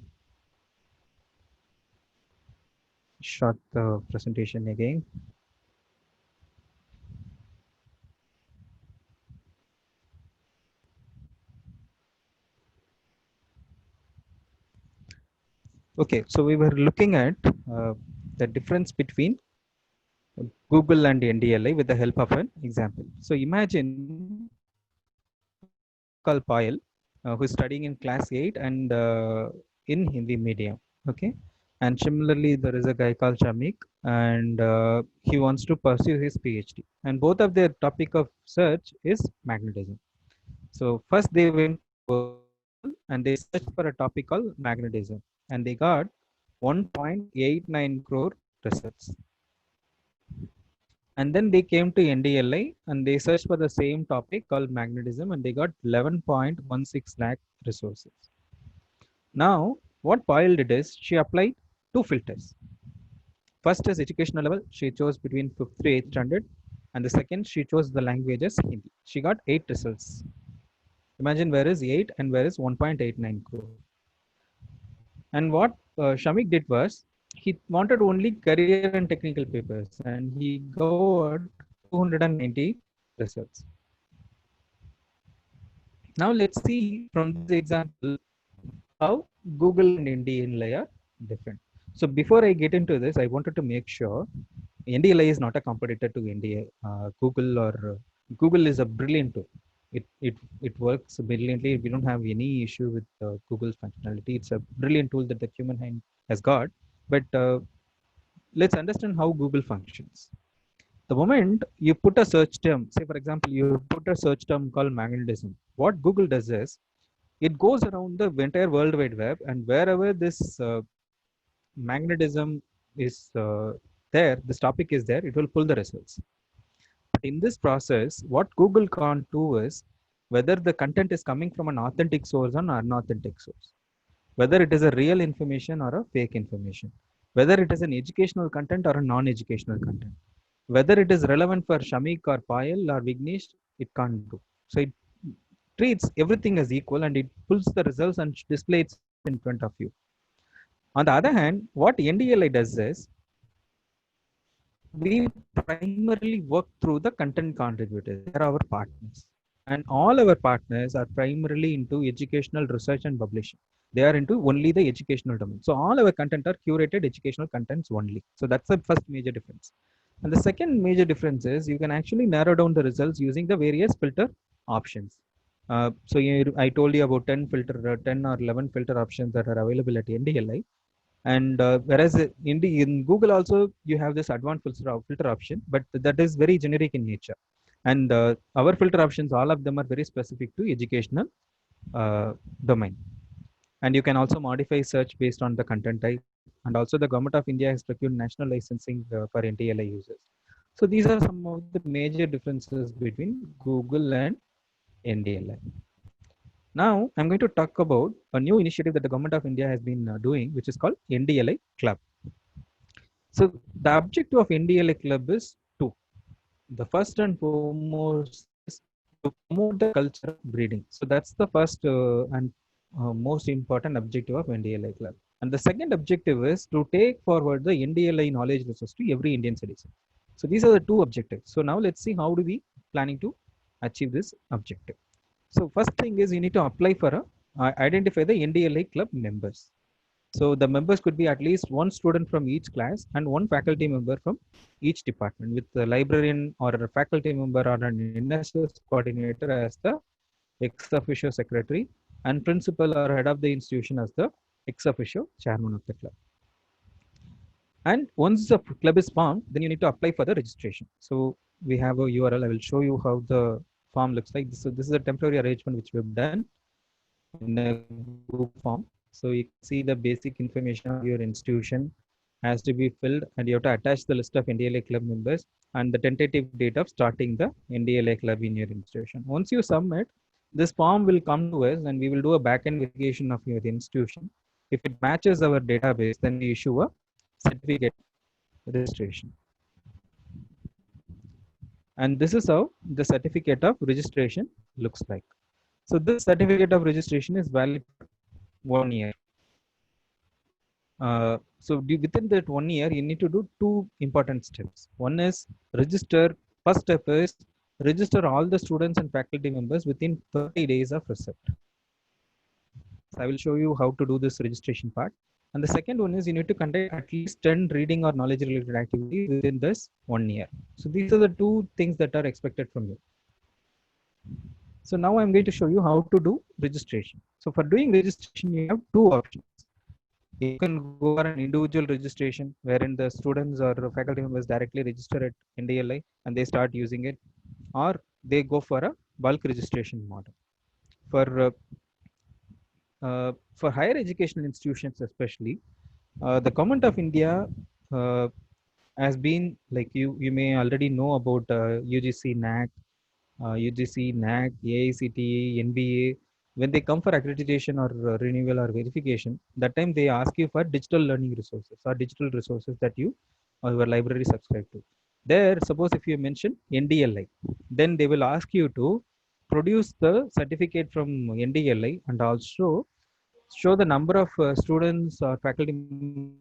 shut the presentation again. Okay, so we were looking at the difference between Google and NDLI with the help of an example. So imagine called Payal, who is studying in class 8 and in Hindi medium. Okay, and similarly there is a guy called Shamik and he wants to pursue his PhD, and both of their topic of search is magnetism. So first they went and they searched for a topic called magnetism and they got 1.89 crore results. And then they came to NDLI and they searched for the same topic called magnetism and they got 11.16 lakh resources. Now What Payal did is she applied two filters. First is educational level. She chose between 5th to 8th standard, and the second she chose the language as Hindi. She got 8 results. Imagine where is 8 and where is 1.89 crore. And what Shamik did was he wanted only career and technical papers, and he got 290 results. Now let's see from this example how Google and NDLI are different. So before I get into this, I wanted to make sure NDLI is not a competitor to Google, or Google is a brilliant tool. It works brilliantly. We don't have any issue with Google's functionality. It's a brilliant tool that the human hand has got. But let's understand how Google functions. The moment you put a search term, say for example, you put a search term called magnetism, what Google does is it goes around the entire World Wide Web, and wherever this magnetism is there, this topic is there, it will pull the results. But in this process, what Google can't do is whether the content is coming from an authentic source or an unauthentic source, whether it is a real information or a fake information, whether it is an educational content or a non-educational content, whether it is relevant for Shamik or Payal or Vignesh, it can't do. So it treats everything as equal, and it pulls the results and displays in front of you. On the other hand, what NDLI does is we primarily work through the content contributors. They are our partners, and all our partners are primarily into educational research and publishing. They are into only the educational domain. So all our content are curated educational contents only. So that's the first major difference. And the second major difference is you can actually narrow down the results using the various filter options. So I told you about 10 or 11 filter options that are available at NDLI. And whereas in Google also you have this advanced filter option, but that is very generic in nature. And our filter options, all of them are very specific to educational domain. And you can also modify search based on the content type. And also the Government of India has procured national licensing for NDLI users. So these are some of the major differences between Google and NDLI. Now I'm going to talk about a new initiative that the Government of India has been doing, which is called NDLI Club. So the objective of NDLI Club is two. The first and foremost is to promote the culture of reading. So that's the first and most important objective of NDLI Club. And the second objective is to take forward the NDLI knowledge resource to every Indian citizen. So these are the two objectives. So now let's see how do we planning to achieve this objective. So first thing is you need to apply for identify the NDLI Club members. So the members could be at least one student from each class and one faculty member from each department, with the librarian or a faculty member or an NSS coordinator as the ex officio secretary, and principal or head of the institution as the ex officio chairman of the club. And once the club is formed, then you need to apply for the registration. So we have a URL. I will show you how the form looks like. So this is a temporary arrangement which we've done in a Google form. So you can see the basic information of your institution has to be filled, and you have to attach the list of NDLI club members and the tentative date of starting the NDLI club in your institution. Once you submit, this form will come to us and we will do a backend verification of your institution. If it matches our database, then we issue a certificate registration. And this is how the certificate of registration looks like. So this certificate of registration is valid for 1 year. So within that 1 year, you need to do two important steps. One is register. First step is register all the students and faculty members within 30 days of receipt. So I will show you how to do this registration part. And the second one is you need to conduct at least 10 reading or knowledge related activities within this 1 year. So these are the two things that are expected from you. So now I'm going to show you how to do registration. So for doing registration, you have two options. You can go for an individual registration wherein the students or faculty members directly register at NDLI and they start using it, or they go for a bulk registration model. For higher educational institutions especially, the Government of India has been, like you may already know about UGC, NAC, AICTE, NBA. when they come for accreditation or renewal or verification, that time they ask you for digital learning resources or digital resources that you or your library subscribe to. There, suppose if you mention NDLI, then they will ask you to produce the certificate from NDLI and also show the number of students or faculty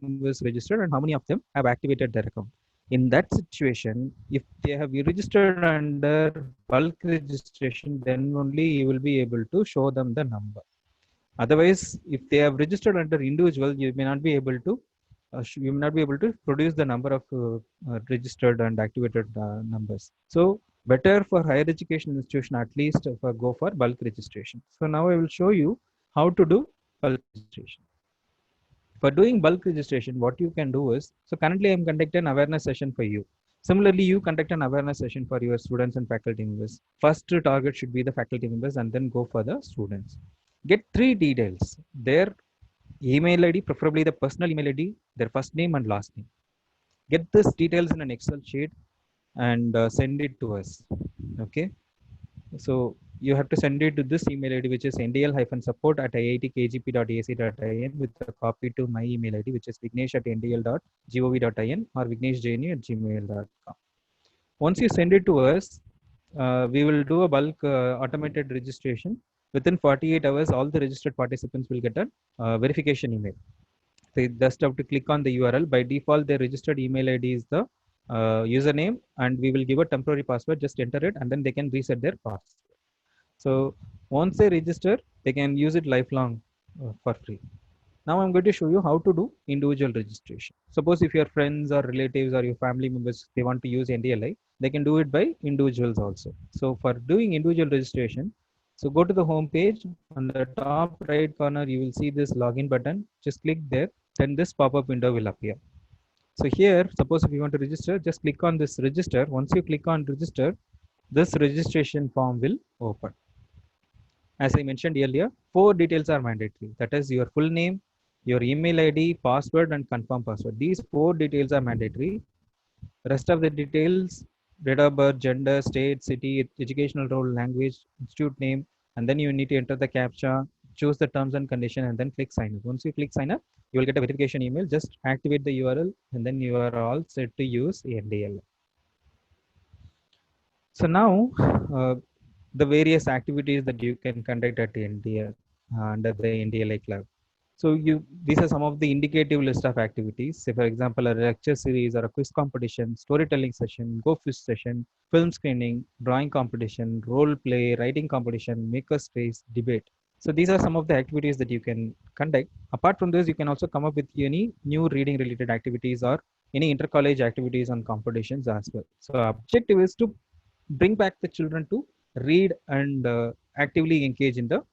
members registered and how many of them have activated their account. In that situation, if they have registered under bulk registration, then only you will be able to show them the number. Otherwise, if they have registered under individual, you may not be able to produce the number of registered and activated numbers. So better for higher education institution at least go for bulk registration. So now I will show you how to do bulk registration. For doing bulk registration, what you can do is, so currently I am conducting an awareness session for you. Similarly, you conduct an awareness session for your students and faculty members. First target should be the faculty members and then go for the students. Get 3 details: their email ID, preferably the personal email ID, their first name and last name. Get these details in an Excel sheet and send it to us. Okay. So you have to send it to this email ID, which is ndl-support@iitkgp.ac.in with a copy to my email ID, which is vignesh@ndl.gov.in or vigneshjaini@gmail.com. Once you send it to us, we will do a bulk automated registration. Within 48 hours, all the registered participants will get a verification email. They just have to click on the URL. By default, their registered email ID is the username, and we will give a temporary password. Just enter it, and then they can reset their password. So once they register, they can use it lifelong for free. Now I'm going to show you how to do individual registration. Suppose if your friends or relatives or your family members, they want to use NDLI, they can do it by individuals also. So for doing individual registration, so go to the home page. On the top right corner, you will see this login button. Just click there, then this pop-up window will appear. So here, suppose if you want to register, just click on this register. Once you click on register, this registration form will open. As I mentioned earlier, 4 details are mandatory. That is your full name, your email ID, password, and confirm password. These 4 details are mandatory. Rest of the details, date of birth, gender, state, city, educational role, language, institute name, and then you need to enter the CAPTCHA, choose the terms and condition, and then click sign up. Once you click sign up, you will get a verification email. Just activate the URL, and then you are all set to use NDLI. So now, the various activities that you can conduct at NDL under the NDLI club. So these are some of the indicative list of activities. Say for example, a lecture series or a quiz competition, storytelling session, go fish session, film screening, drawing competition, role play, writing competition, maker space, debate. So these are some of the activities that you can conduct. Apart from this, you can also come up with any new reading related activities or any inter-college activities and competitions as well. So objective is to bring back the children to read and actively engage in the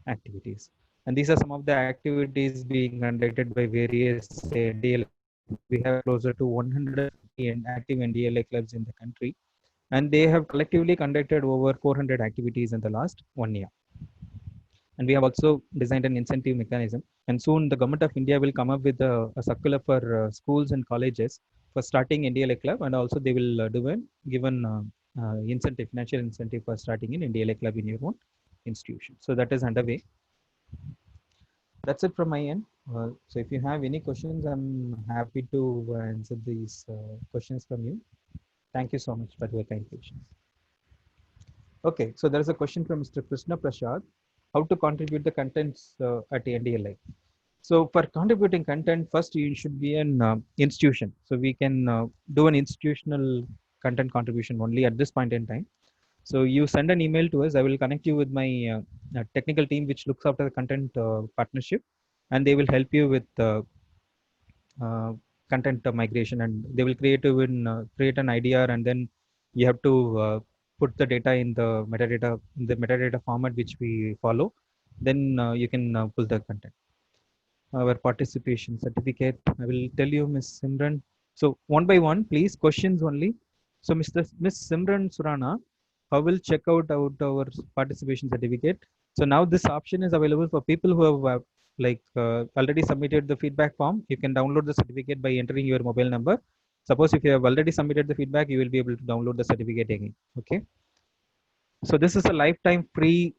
activities. And these are some of the activities being conducted by various NDLI. We have closer to 100 active NDLI clubs in the country, and they have collectively conducted over 400 activities in the last 1 year. And we have also designed an incentive mechanism. And soon the government of India will come up with a circular for schools and colleges for starting NDLI club, and also they will give an incentive, financial incentive for starting an NDLI club in your own institution. So that is underway. That's it from my end. So if you have any questions, I'm happy to answer these questions from you. Thank you so much for your kind patience. Okay, so there is a question from Mr. Krishna Prasad. How to contribute the contents at NDLI? So for contributing content, first you should be an institution. So we can do an institutional content contribution only at this point in time. So you send an email to us. I will connect you with my technical team, which looks after the content partnership, and they will help you with content migration, and they will create an IDR, and then you have to put the data in the metadata format which we follow. Then you can pull the content. Our participation certificate, I will tell you, Ms. Simran. So one by one, please, questions only. So Ms. Simran Surana, how will check out our participation certificate? So now this option is available for people who have already submitted the feedback form. You can download the certificate by entering your mobile number. Suppose if you have already submitted the feedback, you will be able to download the certificate again. Okay. So this is a lifetime free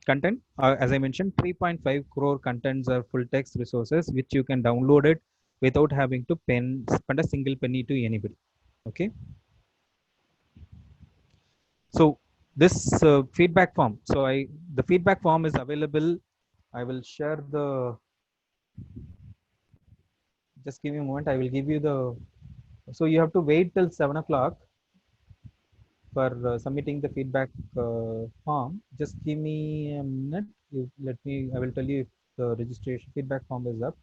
content. As I mentioned, 3.5 crore contents are full text resources which you can download it without having to spend a single penny to anybody. Okay. So this feedback form. So the feedback form is available. I will share the. Just give me a moment. I will give you the. So you have to wait till 7 o'clock for submitting the feedback form. Just give me a minute. Let me. I will tell you if the registration feedback form is up.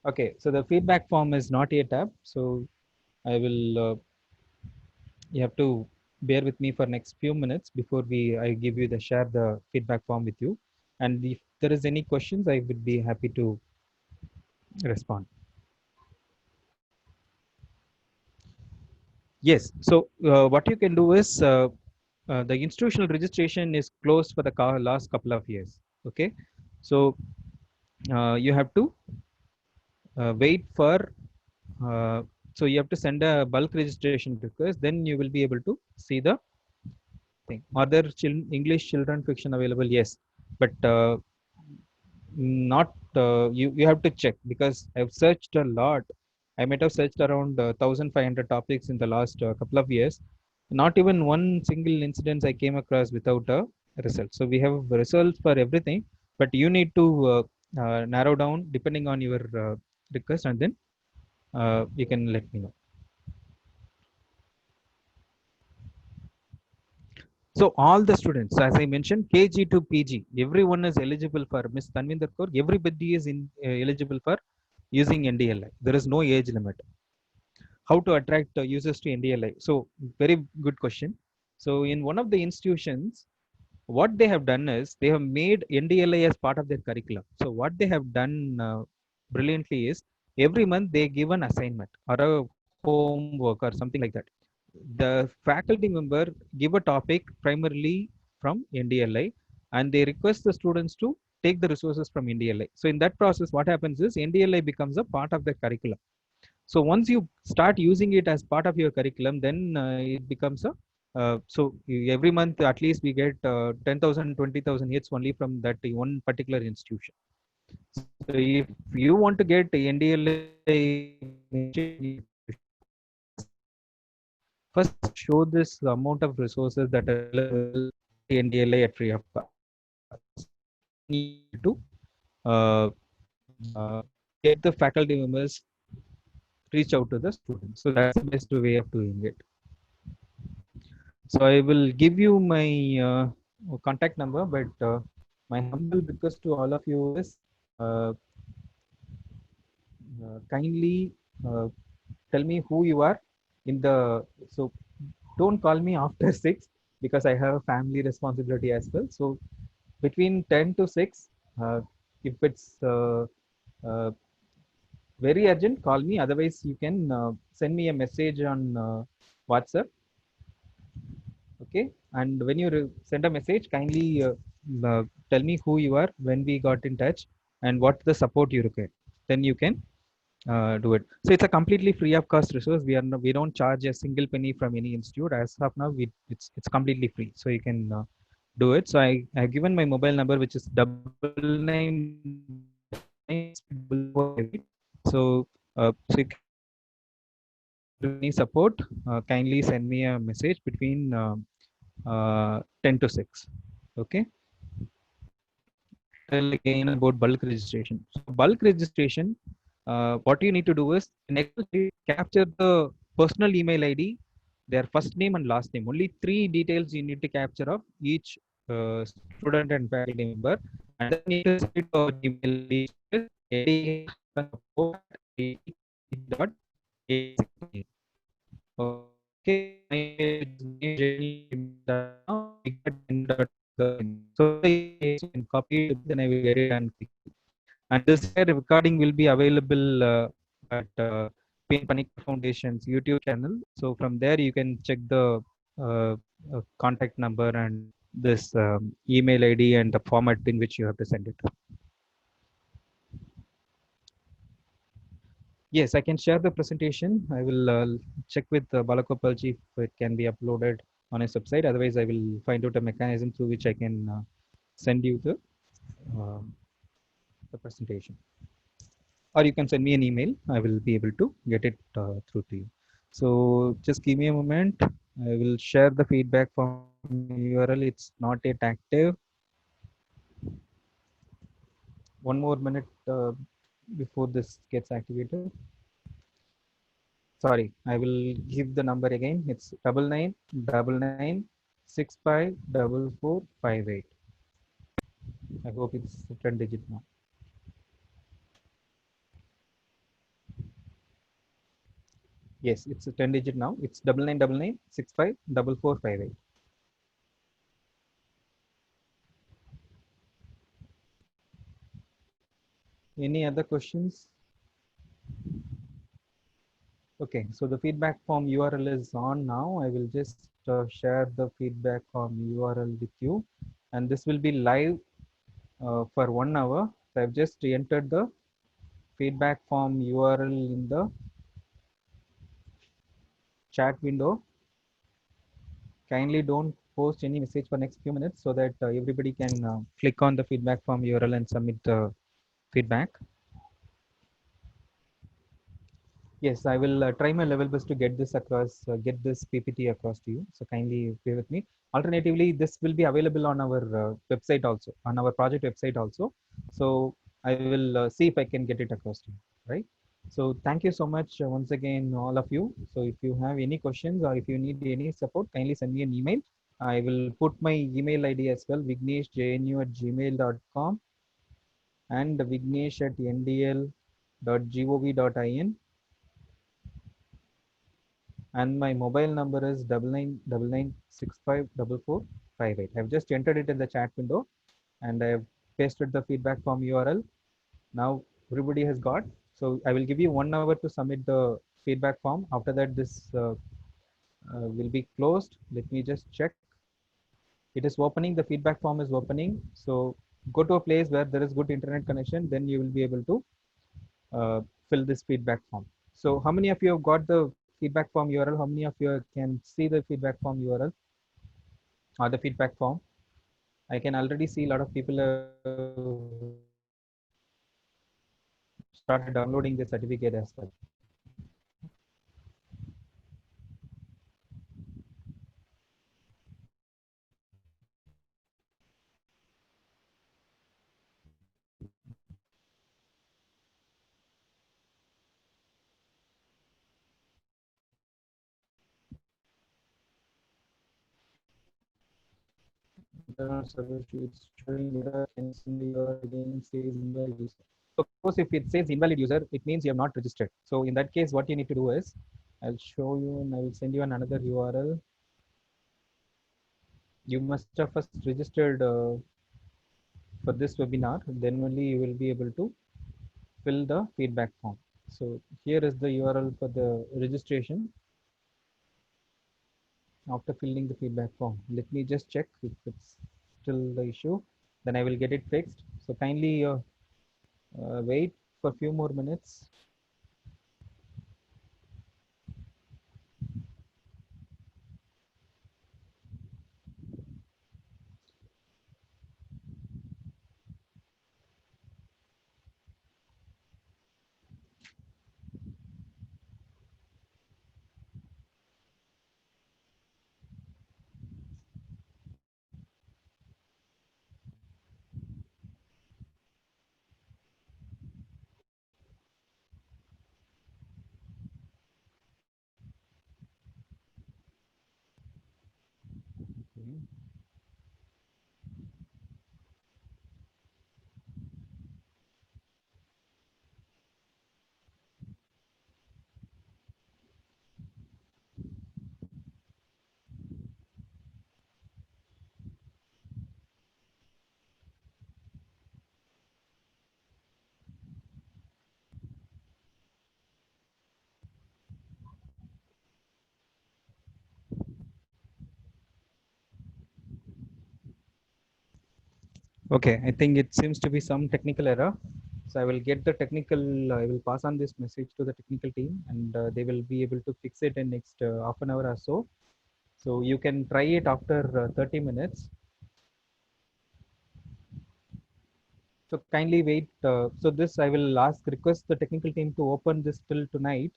Okay. So the feedback form is not yet up. So I will. You have to bear with me for next few minutes before I give you the share the feedback form with you. And if there is any questions, I would be happy to respond. Yes. So what you can do is the institutional registration is closed for the last couple of years. Okay. So you have to wait for. So you have to send a bulk registration request. Then you will be able to see the thing. Are there English children fiction available? Yes, but not. You have to check because I've searched a lot. I might have searched around 1,500 topics in the last couple of years. Not even one single incident I came across without a result. So we have results for everything, but you need to narrow down depending on your request, and then you can let me know. So all the students, as I mentioned, KG to PG, everyone is eligible for Miss Tanvinder Kaur. Everybody is eligible for using NDLI. There is no age limit. How to attract users to NDLI? So very good question. So in one of the institutions, what they have done is they have made NDLI as part of their curriculum. So what they have done brilliantly is every month they give an assignment or a homework or something like that. The faculty member give a topic primarily from NDLI and they request the students to take the resources from NDLI. So in that process, what happens is NDLI becomes a part of the curriculum. So once you start using it as part of your curriculum, then it becomes a so every month at least we get 10,000, 20,000 hits only from that one particular institution. So if you want to get NDLI, first show this amount of resources that are available NDLI at free of cost. Need to get the faculty members reach out to the students. So that's the best way of doing it. So I will give you my contact number, but my humble request to all of you is kindly tell me who you are in the. So don't call me after 6 because I have a family responsibility as well. So between 10 to 6, if it's very urgent, call me. Otherwise, you can send me a message on WhatsApp. Okay, and when you send a message, kindly tell me who you are, when we got in touch, and what the support you require. Then you can do it. So it's a completely free of cost resource. We don't charge a single penny from any institute. As of now, it's completely free. So you can do it. So I have given my mobile number, which is 99. So so any support, kindly send me a message between 10 to 6. Okay. Again about bulk registration. So bulk registration, what you need to do is next capture the personal email ID, their first name and last name. Only 3 details you need to capture of each student and faculty member, and then you need to send our email okay. So you can copy it, then I will get it and this recording will be available at PN Panikkar Foundation's YouTube channel. So from there you can check the contact number and this email ID and the format in which you have to send it. Yes, I can share the presentation. I will check with Balagopalji if it can be uploaded on his website. Otherwise, I will find out a mechanism through which I can send you the presentation. Or you can send me an email. I will be able to get it through to you. So just give me a moment. I will share the feedback from URL. It's not yet active. One more minute before this gets activated. Sorry, I will give the number again. It's 9999654458. I hope it's 10 digit now. Yes, it's a 10 digit now. It's 9999654458. Any other questions? Okay, so the feedback form URL is on now. I will just share the feedback form URL with you, and this will be live for 1 hour. So I've just entered the feedback form URL in the chat window. Kindly don't post any message for next few minutes so that everybody can click on the feedback form URL and submit the feedback. Yes, I will try my level best to get this across, get this PPT across to you. So kindly bear with me. Alternatively, this will be available on our website also, on our project website also. So I will see if I can get it across to you, right? So thank you so much once again, all of you. So if you have any questions or if you need any support, kindly send me an email. I will put my email ID as well, vigneshjnu@gmail.com and vignesh@ndl.gov.in. And my mobile number is 9999654458. I've just entered it in the chat window and I've pasted the feedback form URL. Now everybody has got. So I will give you 1 hour to submit the feedback form. After that, this will be closed. Let me just check. It is opening. The feedback form is opening. So go to a place where there is good internet connection. Then you will be able to fill this feedback form. So how many of you have got the feedback form URL? How many of you can see the feedback form URL or the feedback form? I can already see a lot of people started downloading the certificate as well. Of course, if it says invalid user, it means you have not registered. So in that case, what you need to do is, I'll show you and I will send you another URL. You must have first registered for this webinar, then only you will be able to fill the feedback form. So here is the URL for the registration. After filling the feedback form, let me just check if it's still the issue, then I will get it fixed. So kindly wait for a few more minutes. Okay. Okay, I think it seems to be some technical error. So I will get the technical, I will pass on this message to the technical team and they will be able to fix it in next half an hour or so. So you can try it after 30 minutes. So kindly wait. So this I will request the technical team to open this till tonight,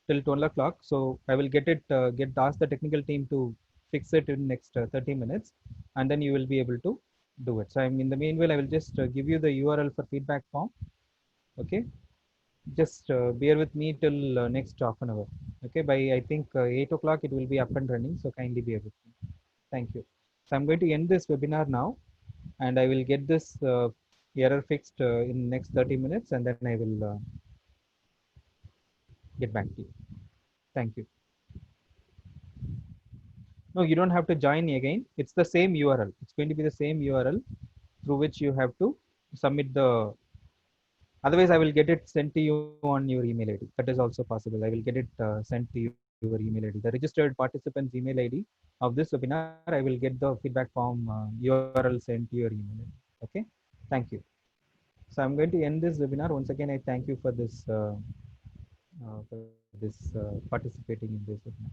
till 12 o'clock. So I will ask the technical team to fix it in next 30 minutes, and then you will be able to do it. So in the meanwhile, I will just give you the URL for feedback form. Okay, just bear with me till next half an hour. Okay, by I think 8 o'clock it will be up and running. So kindly bear with me. Thank you. So I'm going to end this webinar now, and I will get this error fixed in next 30 minutes, and then I will get back to you. Thank you. No, you don't have to join again. It's the same URL. It's going to be the same URL through which you have to submit the. Otherwise, I will get it sent to you on your email ID. That is also possible. I will get it sent to your email ID. The registered participant's email ID of this webinar, I will get the feedback form URL sent to your email ID. Okay. Thank you. So I'm going to end this webinar. Once again, I thank you for this participating in this webinar.